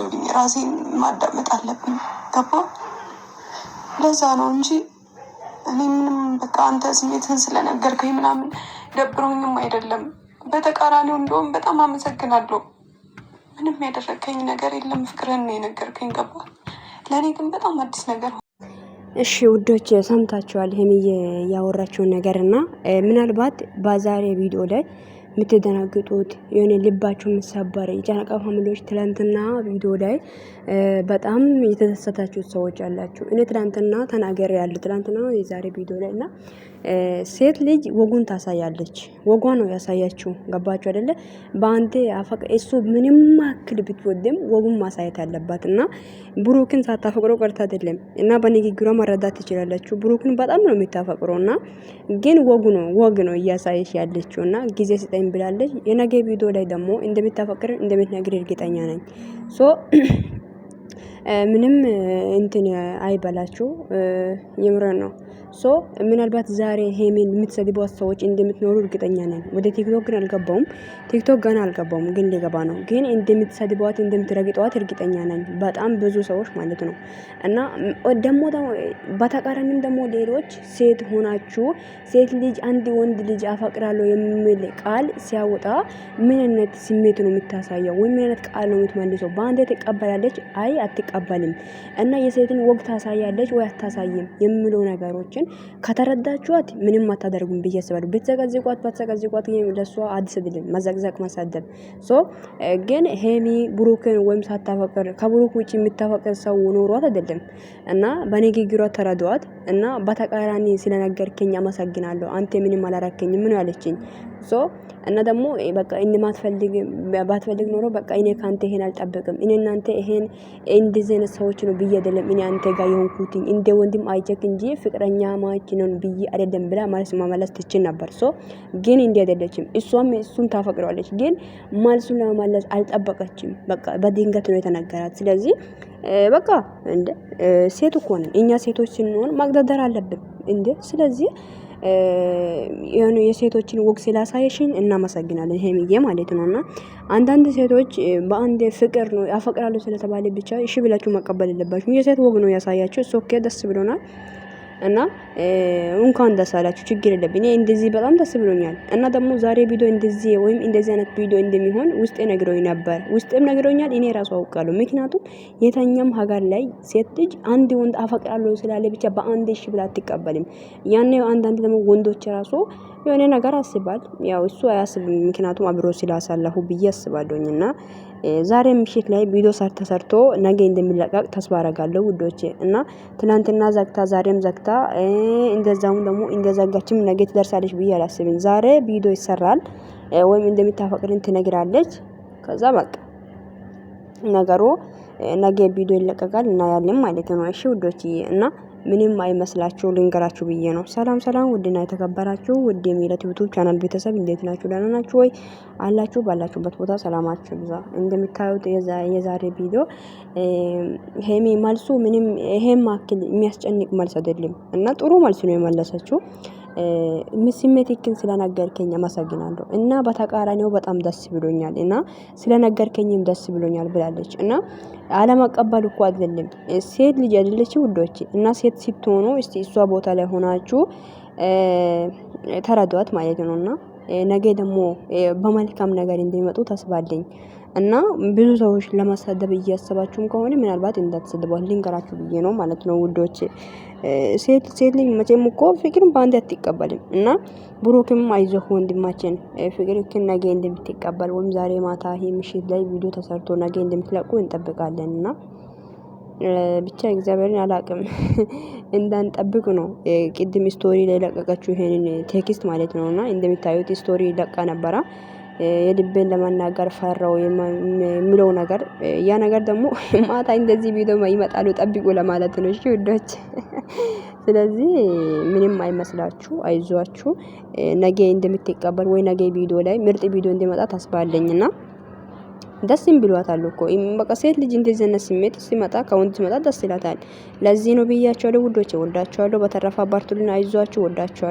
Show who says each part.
Speaker 1: አለብኝ፣ ራሴን ማዳመጥ አለብኝ። ገባ? ለዛ ነው እንጂ እኔ ምንም በቃ አንተ ስሜትህን ስለነገርከኝ ምናምን ደብሮኝም አይደለም። በተቃራኒው እንደውም በጣም አመሰግናለሁ። ምንም ያደረገኝ ነገር የለም፣ ፍቅርህን ነው የነገርከኝ። ገባ? ለእኔ ግን በጣም አዲስ ነገር።
Speaker 2: እሺ ውዶች ሰምታችኋል ሄሚዬ ያወራችውን ነገር እና ምናልባት በዛሬ ቪዲዮ ላይ የምትደናግጡት የሆነ ልባችሁ የምሰበር የጨረቃ ፋሚሊዎች ትላንትና ቪዲዮ ላይ በጣም የተደሰታችሁት ሰዎች አላችሁ። እኔ ትላንትና ተናገር ያለ ትላንትና ነው የዛሬ ቪዲዮ ላይ እና ሴት ልጅ ወጉን ታሳያለች። ወጓ ነው ያሳያችሁ። ገባችሁ አይደለ? በአንተ አፈቅ እሱ ምንም ማክል ብትወድም ወጉን ማሳየት አለባት እና ብሩክን ሳታፈቅሮ ቀርታ አይደለም እና በንግግሯ መረዳት ትችላላችሁ። ብሩክን በጣም ነው የምታፈቅረው እና ግን ወግ ነው እያሳየሽ ያለችው እና ጊዜ ስጠኝ ብላለች። የነገ ቪዲዮ ላይ ደግሞ እንደምታፈቅር እንደምትነግር እርግጠኛ ነኝ። ሶ ምንም እንትን አይበላችሁ፣ የምረ ነው። ሶ ምናልባት ዛሬ ሄሜን የምትሰድቧት ሰዎች እንደምትኖሩ እርግጠኛ ነኝ። ወደ ቲክቶክ ግን አልገባውም፣ ቲክቶክ ገና አልገባውም፣ ግን ሊገባ ነው። ግን እንደምትሰድቧት እንደምትረግጧት እርግጠኛ ነኝ፣ በጣም ብዙ ሰዎች ማለት ነው። እና ደግሞ በተቃራኒም ደግሞ ሌሎች ሴት ሆናችሁ ሴት ልጅ አንድ ወንድ ልጅ አፈቅራለሁ የሚል ቃል ሲያወጣ ምን አይነት ስሜት ነው የምታሳየው? ወይ ምን አይነት ቃል ነው የምትመልሰው? በአንዴ ትቀበላለች? አይ አትቀበልም። እና የሴትን ወግ ታሳያለች ወይ አታሳይም የሚለው ነገሮችን ከተረዳችኋት ምንም አታደርጉም ብዬ አስባለሁ። ብትዘቀዝቋት ባትዘቀዝቋት ለሷ አዲስ አይደለም መዘቅዘቅ ማሳደብ። ሶ ግን ሄሚ ብሩክን ወይም ሳታፈቅር ከብሩክ ውጪ የምታፈቅር ሰው ኖሯት አይደለም እና በንግግሯ ተረዷት እና በተቃራኒ ስለነገርከኝ አመሰግናለሁ፣ አንተ ምንም አላረከኝም ምን ያለችኝ። ሶ እና ደግሞ በቃ እንደማትፈልግ ባትፈልግ ኖሮ በቃ እኔ ካንተ ይሄን አልጠብቅም፣ እኔ እናንተ ይሄን እንደዚህ አይነት ሰዎች ነው ብዬ አይደለም እኔ አንተ ጋር የሆንኩትኝ እንደ ወንድም አይቼክ እንጂ ፍቅረኛ ማች ነው ብዬ አይደለም ብላ ማለት መመለስ ትችል ነበር። ሶ ግን እንዴ አይደለችም። እሱን ታፈቅረዋለች፣ ግን ማልሱን ለመመለስ አልጠበቀችም። በቃ በድንገት ነው የተነገራት። ስለዚህ በቃ እንደ ሴት እኮ ነን እኛ ሴቶች ስንሆን ማግደደር አለብን እንዴ። ስለዚህ የሆነ የሴቶችን ወግ ስላሳየሽን እናመሰግናለን ሄሚዬ ማለት ነውና አንዳንድ ሴቶች በአንድ ፍቅር ነው ያፈቅራሉ ስለተባለ ብቻ እሺ ብላችሁ መቀበል የለባችሁ። የሴት ወግ ነው ያሳያችሁ። እሱ ኦኬ ደስ ብሎናል እና እንኳን ደስ አላችሁ፣ ችግር የለብኝ። እኔ እንደዚህ በጣም ደስ ብሎኛል። እና ደግሞ ዛሬ ቪዲዮ እንደዚህ ወይም እንደዚህ አይነት ቪዲዮ እንደሚሆን ውስጤ ነግሮኝ ነበር፣ ውስጤም ነግሮኛል፣ እኔ ራሱ አውቃለሁ። ምክንያቱም የተኛም ሀገር ላይ ሴት ልጅ አንድ ወንድ አፈቅራለሁ ስላለ ብቻ በአንድ እሺ ብላ አትቀበልም። ያኔ አንዳንድ ደግሞ ወንዶች ራሱ የሆነ ነገር አስባል፣ ያው እሱ አያስብም፣ ምክንያቱም አብሮ ስላሳለፉ ብዬ አስባለሁኝና ዛሬ ምሽት ላይ ቪዲዮ ተሰርቶ ነገ እንደሚለቀቅ ተስፋ አደርጋለሁ ውዶቼ። እና ትናንትና ዘግታ ዛሬም ዘግታ እንደዛው ደግሞ እንደዘጋችም ነገ ትደርሳለች ብዬ አላስብም። ዛሬ ቪዲዮ ይሰራል ወይም እንደምታፈቅርን ትነግራለች። ከዛ በቃ ነገሩ ነገ ቪዲዮ ይለቀቃል እና ያለን ማለት ነው። እሺ ውዶቼ እና ምንም አይመስላችሁ ልንገራችሁ ብዬ ነው። ሰላም ሰላም፣ ውድና የተከበራችሁ ውድ የሚለት ዩቲዩብ ቻናል ቤተሰብ እንዴት ናችሁ? ደህና ናችሁ ወይ? አላችሁ ባላችሁበት ቦታ ሰላማችሁ ይብዛ። እንደምታዩት የዛሬ ቪዲዮ ሄሚ መልሱ ምንም ይሄም አክል የሚያስጨንቅ መልስ አይደለም እና ጥሩ መልስ ነው የመለሰችው። ስሜትክን ስለነገርከኝ አመሰግናለሁ እና በተቃራኒው በጣም ደስ ብሎኛል እና ስለነገርከኝም ደስ ብሎኛል ብላለች። እና አለመቀበል እኮ አይደለም ሴት ልጅ አይደለች ውዶች። እና ሴት ስትሆኑ እስቲ እሷ ቦታ ላይ ሆናችሁ ተረዷት ማለት ነውና ነገ ደግሞ በመልካም ነገር እንደሚመጡ ተስፋ አለኝ። እና ብዙ ሰዎች ለማሳደብ እያሰባችሁም ከሆነ ምናልባት እንዳትሰድቧት ልንገራችሁ ብዬ ነው ማለት ነው ውዶች። ሴት ልጅ መቼም እኮ ፍቅርን በአንድ አትቀበልም እና ብሩክም አይዞህ ወንድማችን ፍቅርክን ነገ እንደምትቀበል ወይም ዛሬ ማታ ይሄ ምሽት ላይ ቪዲዮ ተሰርቶ ነገ እንደምትለቁ እንጠብቃለን። እና ብቻ እግዚአብሔርን አላቅም እንዳንጠብቅ ነው። ቅድም ስቶሪ ላይ ለቀቀችው ይሄንን ቴክስት ማለት ነውና እንደምታዩት ስቶሪ ለቃ ነበራ። የልቤን ለማናገር ፈራው የሚለው ነገር ያ ነገር ደግሞ ማታ እንደዚህ ቪዲዮ ይመጣሉ ጠብቁ ለማለት ነው። እሺ ውዶች፣ ስለዚህ ምንም አይመስላችሁ፣ አይዟችሁ። ነገ እንደምትቀበል ወይ ነገ ቪዲዮ ላይ ምርጥ ቪዲዮ እንደመጣ ተስፋ አለኝና ደስም ብሏታል እኮ በቃ ሴት ልጅ እንደዚህ አይነት ስሜት ሲመጣ ከወንድ ሲመጣ ደስ ይላታል። ለዚህ ነው ብያችኋለሁ ውዶች፣ ወዳችኋለሁ። በተረፈ አባርቱልን፣ አይዟችሁ፣ ወዳችኋለሁ።